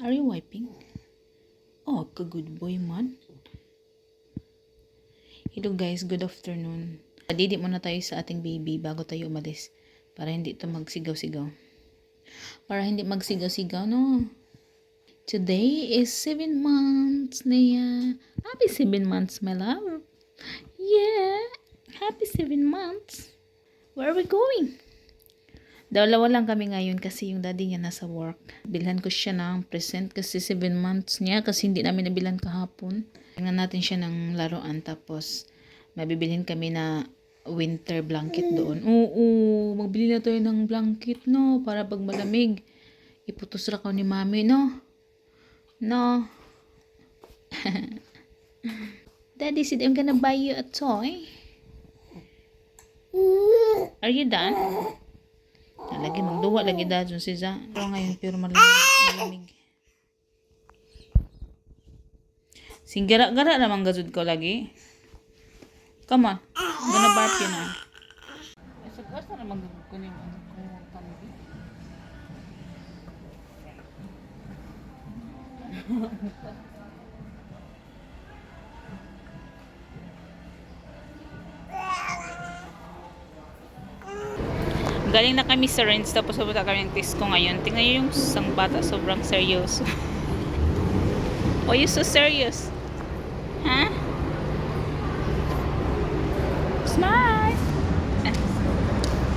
Are you wiping? Oh, ka-good boy man. Hello guys, good afternoon. Didi muna tayo sa ating baby bago tayo umalis. Para hindi ito magsigaw-sigaw. Para hindi magsigaw-sigaw, no? Today is 7 months, Nea. Happy 7 months, my love. Yeah, happy 7 months. Where are we going? Dalawa lang kami ngayon kasi yung daddy niya nasa work. Bilhan ko siya ng present kasi 7 months niya kasi hindi namin nabilan kahapon. Tingnan natin siya ng laruan tapos mabibilhin kami na winter blanket doon. Oo, magbili na tayo ng blanket, no? Para pag malamig, iputos ra ko ni mami, no? No? Daddy said I'm gonna buy you a toy. Are you done? Lagi magduwa lagi dadyon si Za. Pero ngayon pero malamig. Singgara-gara naman gazud ko lagi. Come on. I'm gonna barf you na. Asa naman gazud ko yung ano ko tanbi. Galing na kami sa Renz tapos pupunta kami ng Tisco ngayon. Tingnan nyo yung isang bata sobrang seryoso. Oh, you so serious? Huh? Smile!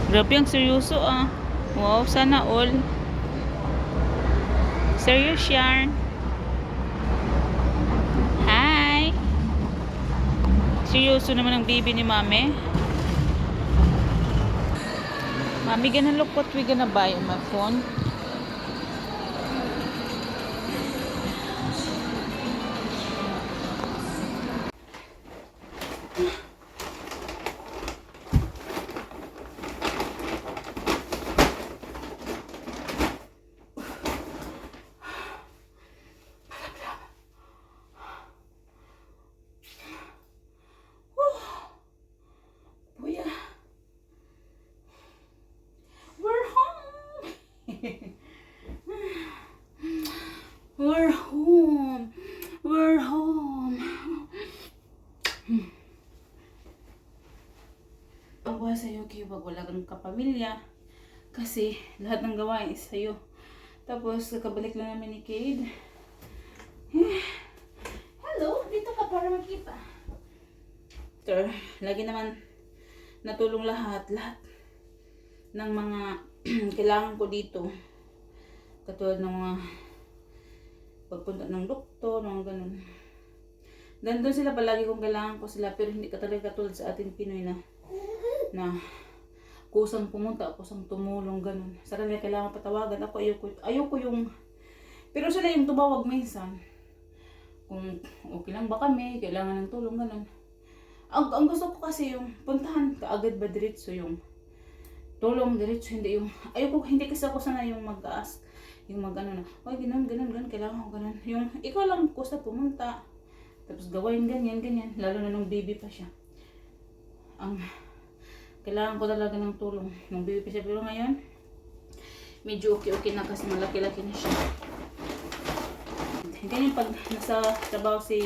Grabe ang seryoso ah. Wow, sana all. Serious yarn. Hi! Seryoso naman ang baby ni mami. Mommy, gonna look what we gonna buy on my phone. We're home. We're home. Ang buhay sa'yo, Kiwag, wala kang kapamilya. Kasi lahat ng gawain is sa'yo. Tapos, kakabalik lang namin ni Cade. Hello, dito ka para makita. Lagi naman natulong lahat ng mga kailangan ko dito. Katulad ng mga pagpunta ng doktor, mga ganun. Nandun sila palagi kung kailangan ko sila, pero hindi ka talaga katulad sa ating Pinoy na kusang pumunta, kusang tumulong, ganun. Sa kanila kailangan patawagan. Ako ayoko yung, pero sila yung tumawag minsan. Kung okay lang ba kami, kailangan ng tulong, ganun. Ang gusto ko kasi yung puntahan kaagad ba diretso yung tulong diretso, hindi yung, hindi kasi ako sana yung mag-ask. Yung mag-ano na, ay ganun, kailangan ko ganun. Yung ikaw lang kusa pumunta, tapos gawain ganyan, lalo na nung baby pa siya. Kailangan ko talaga ng tulong nung baby pa siya. Pero ngayon, medyo okay na kasi malaki-laki na siya. Ganyan pag nasa trabaho si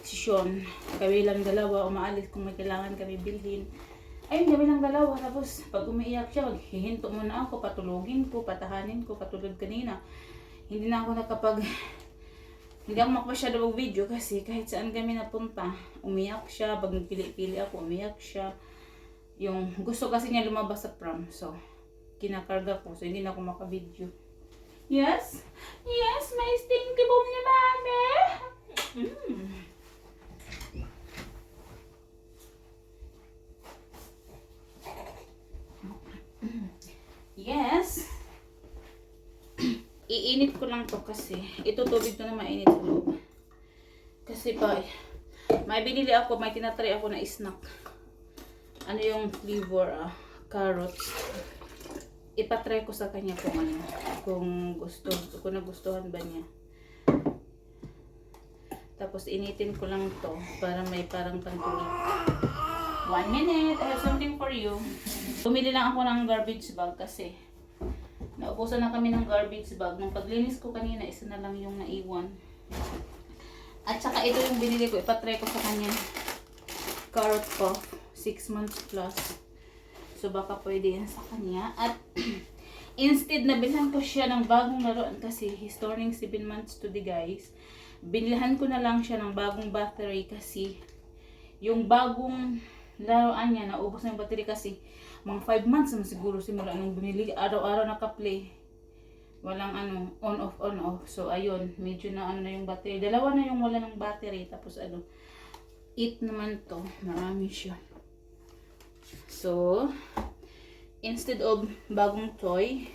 Sean, kami lang dalawa, umaalis kung may kailangan kami bilhin. Ayun, kami lang dalawa. Tapos, pag umiiyak siya, maghihinto muna ako, patulogin ko, patahanin ko, katulad kanina. Hindi na ako hindi ako makapasya daw video kasi kahit saan kami napunta, umiyak siya. Pag nagpili-pili ako, umiyak siya. Yung gusto kasi niya lumabas sa prom. So, kinakarga ko. So, hindi na ako makavideo. Yes? Yes, may stinky boom ni mami! Yes. Iinit ko lang to kasi ito tubig to na mainit sa loob. Kasi may binili ako, may tinatry ako na snack. Ano yung flavor? Carrots. Ipatry ko sa kanya kung nagustuhan ba niya. Tapos initin ko lang to para may parang pantulit. 1 minute, I have something for you. Bumili lang ako ng garbage bag kasi Naubusan na kami ng garbage bag. Nung paglinis ko kanina, isa na lang yung naiwan. At saka ito yung binili ko. Ipatry ko sa kanya. Carrot puff. 6 months plus. So baka pwede yan sa kanya. At instead na bilhan ko siya ng bagong laruan kasi he's turning 7 months today guys. Binilhan ko na lang siya ng bagong battery kasi yung bagong laruan niya, naubos na yung battery kasi mga 5 months na siguro simula nung binili. Araw-araw naka-play. Walang on off. So ayun, medyo na na yung battery. Dalawa na yung wala ng battery. Tapos 8 naman to. Marami siya. So, instead of bagong toy,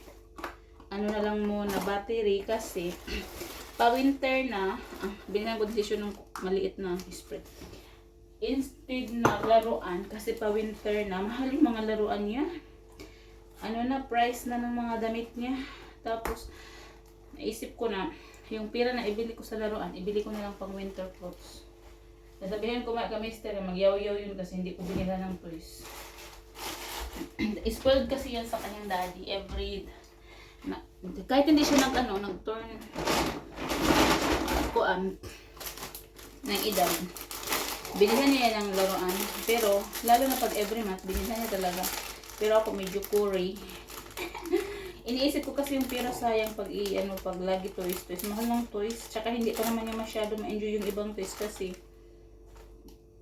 na lang muna battery kasi pa-winter na, binigyan ko desisyon ng maliit na spread. Instead na laruan, kasi pa-winter na, mahal yung mga laruan niya. Price na ng mga damit niya. Tapos, naisip ko na, yung pira na ibili ko sa laruan, ibili ko na lang pang winter clothes. Nasabihin ko ka mister, magyaw-yaw yun kasi hindi ko binila ng toys. Spoiled kasi yan sa kanyang daddy kahit hindi siya nag-turn ng edad. Binilhan niya ng laruan. Pero, lalo na pag every month, binilhan niya talaga. Pero ako medyo curry. Iniisip ko kasi yung pera sayang pag pag lagi toys. Mahal ng toys. Tsaka hindi pa naman niya masyado ma-enjoy yung ibang toys kasi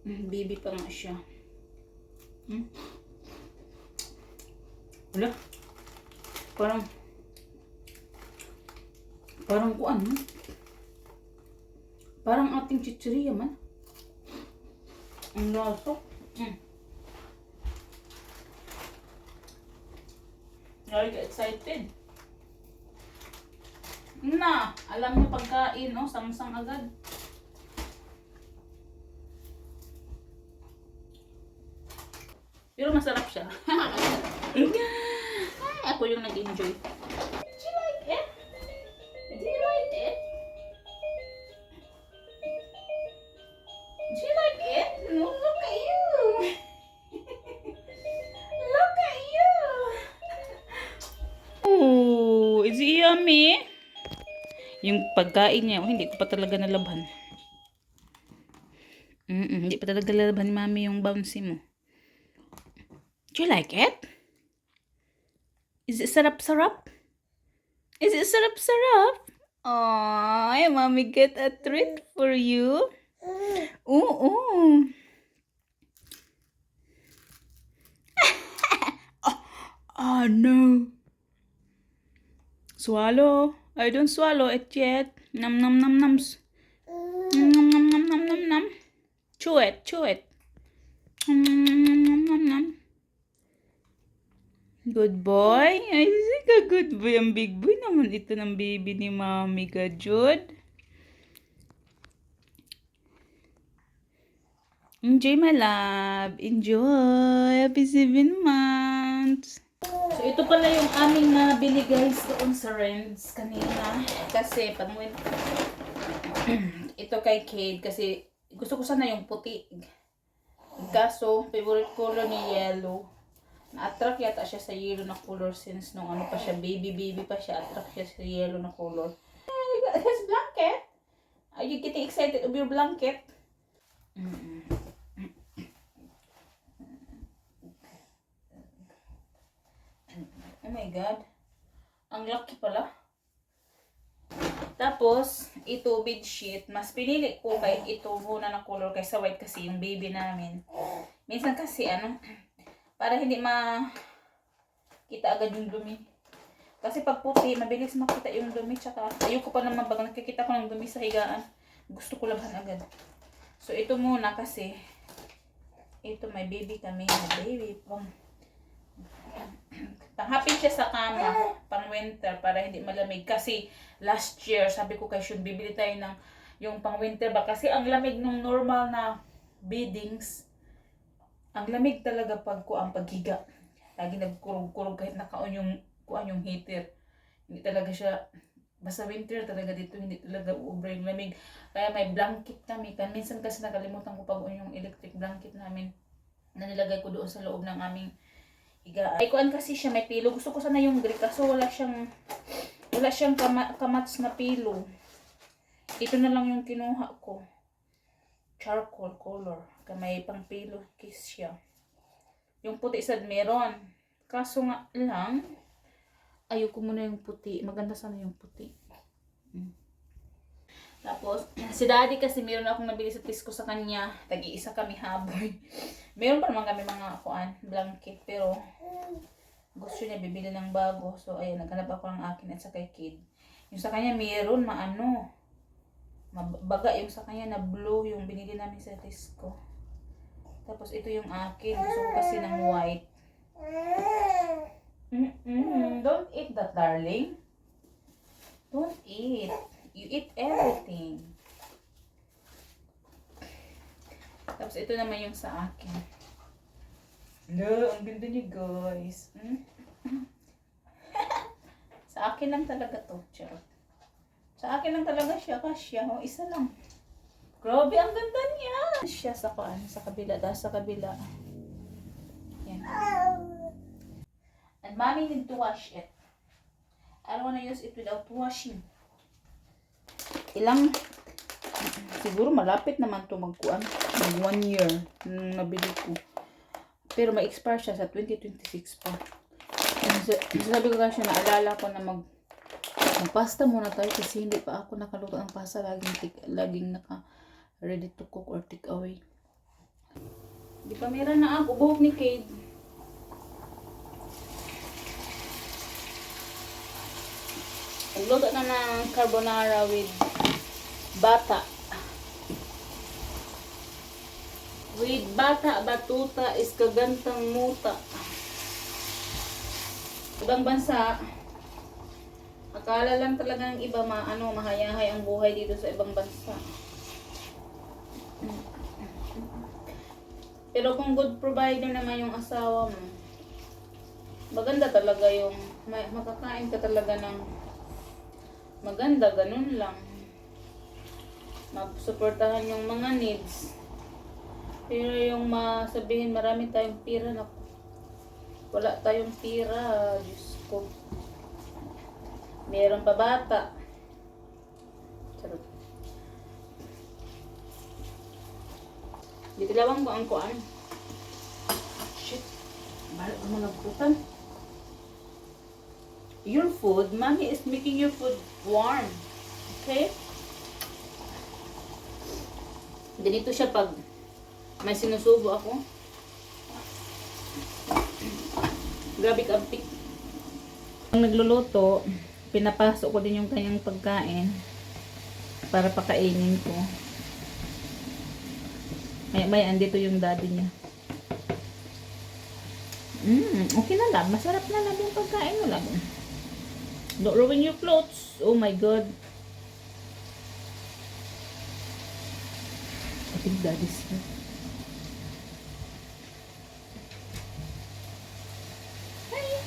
baby pa nga siya. Wala. Parang kuan. Parang ating chichirya man. Ang laso. I get excited. Alam niyo pagkain, samsang agad. Pero masarap siya. Ay, ako yung nag-enjoy. Did you like it? Did you like it? Did you like it? No, look at you. Look at you. Oh, is it yummy? Yung pagkain niya, hindi ko pa talaga nalabhan. Hindi pa talaga nalabhan ni Mami yung bouncy mo. Do you like it? Is it sarap-sarap? Is it sarap-sarap? Aww, Mommy get a treat for you. Oh. Oh no. Swallow. I don't swallow it yet. Nom nom nom noms. Nom nom nom nom nom nom nom. Chew it. Nom nom nom nom nom nom. Good boy. Ay, ka good boy. Ang big boy naman ito ng baby ni Mami ka, Jude. Enjoy, my love. Enjoy. Happy 7 months. So, ito pala yung aming nabili guys doon sa Renz kanina. Kasi, ito kay Cade. Kasi, gusto ko sana yung puti. Kaso, favorite color ni yellow. Na-attract yata siya sa yellow na color since nung pa siya, baby pa siya, attract siya sa yellow na color. His blanket? Are you getting excited of your blanket? Oh my God. Ang lucky pala. Tapos, ito bedsheet. Mas pinili ko kay ito muna na color kaysa white kasi yung baby namin. Minsan kasi para hindi makita agad yung dumi. Kasi pag puti, mabilis makita yung dumi. Tsaka ayoko pa naman pag nakikita ko ng dumi sa higaan. Gusto ko labhan agad. So ito muna kasi ito may baby kami. May baby pang happy siya sa kama pang winter para hindi malamig. Kasi last year sabi ko kay Shun bibili tayo ng yung pang winter ba. Kasi ang lamig ng normal na beddings. Ang lamig talaga pag ang paghiga. Lagi nagkurog-kurog kahit naka-on yung heater. Hindi talaga siya, basta winter talaga dito, hindi talaga uubra yung lamig. Kaya may blanket kami. Minsan kasi nakalimutan ko pag-on yung electric blanket namin na nilagay ko doon sa loob ng aming Ay, kuan kasi siya may pilo. Gusto ko sana yung gray kaso wala siyang kamats na pilo. Ito na lang yung kinuha ko. Charcoal color. May pang pilo kiss siya. Yung puti sad meron. Kaso nga lang, ayoko muna yung puti. Maganda sana yung puti. Tapos, si daddy kasi meron akong nabili sa Tisco sa kanya. Tagi-isa kami haboy. Meron pa naman kami mga blanket. Pero, gusto niya bibili ng bago. So, ayun, naghanap ako ng akin at sa kay Kid. Yung sa kanya meron, mabaga yung sa kanya na blue yung binili namin sa Tisco. Tapos, ito yung akin. Gusto ko kasi ng white. Don't eat that, darling. Don't eat. You eat everything. Tapos ito naman yung sa akin. Hello, ang ganda niya guys. Sa akin lang talaga to. Charot. Sa akin lang talaga siya. Kasya. O, isa lang. Grabe, ang ganda niya. Siya sa kabila. Dahil sa kabila. Yan. And mommy need to wash it. I don't wanna use it without washing. Siguro malapit naman to magkuan. 1 year nung nabili ko. Pero may expire siya sa 2026 pa. Sabi ko kasi naalala ko na magpasta muna tayo kasi hindi pa ako nakaluto ng pasta. Laging naka ready to cook or take away. Di pa meron na ako. Buhok ni Kate. Nagluto na ng carbonara with bata. With bata, batuta, is kagantang muta. Ibang bansa, akala lang talaga ng iba mahayahay ang buhay dito sa ibang bansa. Pero kung good provider naman yung asawa mo, maganda talaga yung, makakain ka talaga ng maganda, ganun lang. Masuportahan yung mga needs. Pero yung masabihin marami tayong pira na wala tayong pira, Diyos ko. Meron pa bata. Sarap. Dito lawang ko ang kuan. Shit. Balik ko mga butan. Your food, mommy is making your food warm. Okay? Ganito siya pag may sinusubo ako. Grabe kampik. Ang nagluluto, pinapasok ko din yung kanyang pagkain para pakainin ko. May andito yung daddy niya. Okay na lang. Masarap na lang yung pagkain mo lang. Don't ruin your clothes. Oh my God. I think daddy's here. Hey.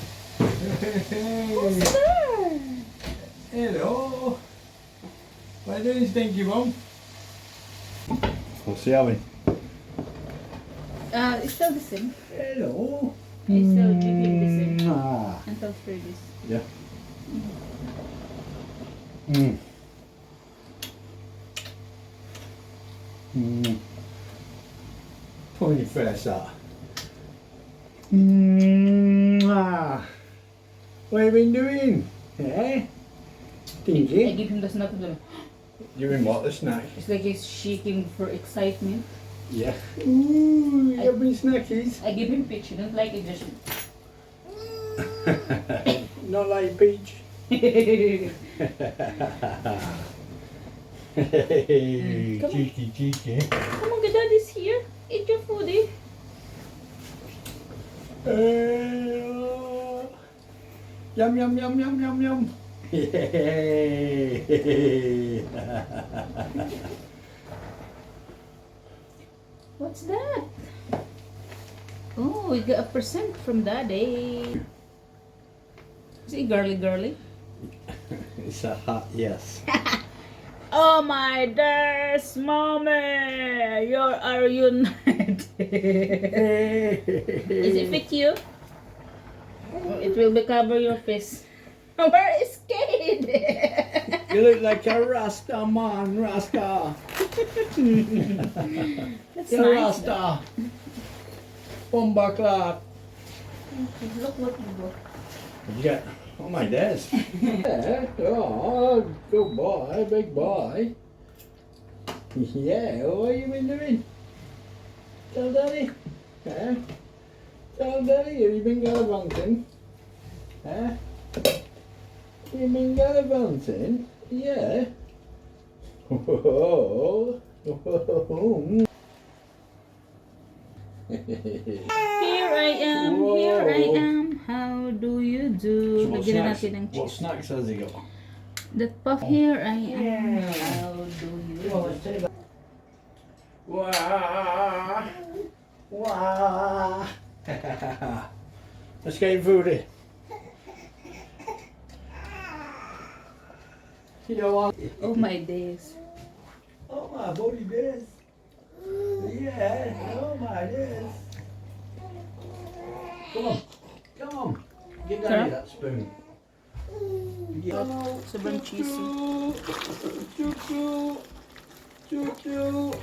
Hello. What are you doing, Stinky Bum? What's he having? It's still the same. Hello. It's still jiggling the same. Until this. Yeah. Pony fresh out. What have you been doing? Eh? I Stinky? give him the snack. You been what, the snack? It's like he's shaking for excitement. Yeah. Ooh, you having snackies? I give him peach. He don't like it. Just Not like peach. Hey, Come on. cheeky. come on, daddy's here. Eat your food, eh? Yum. Yay. What's that? Oh, we got a present from daddy. Is it girly? It's a hot yes. Oh my dearest mommy, are you? Is it fit you? It will be cover your face. Where is Kate? You look like a Rasta man, Rasta. That's You're nice. Rasta. Bumbaclat. Look what you got. What'd you get? Oh my days. Yeah. Oh, good boy, big boy. Yeah, what have you been doing? Tell Daddy. Eh? Tell Daddy, have you been gallivanting? Eh? You been gallivanting? Yeah. Whoa. Whoa. Here I am, Whoa. here I am. How do you do? Lagyan na natin ng What cheese. snacks has he got? That puff. Here I am. Yeah. How do you do? Wow. Wow. Let's get foodie. You know what? Oh my days. Oh my body days. Yeah, oh my days. Come on, come on. Give Daddy that spoon. Yeah. Sobrang cheesy. Choo choo. Choo choo.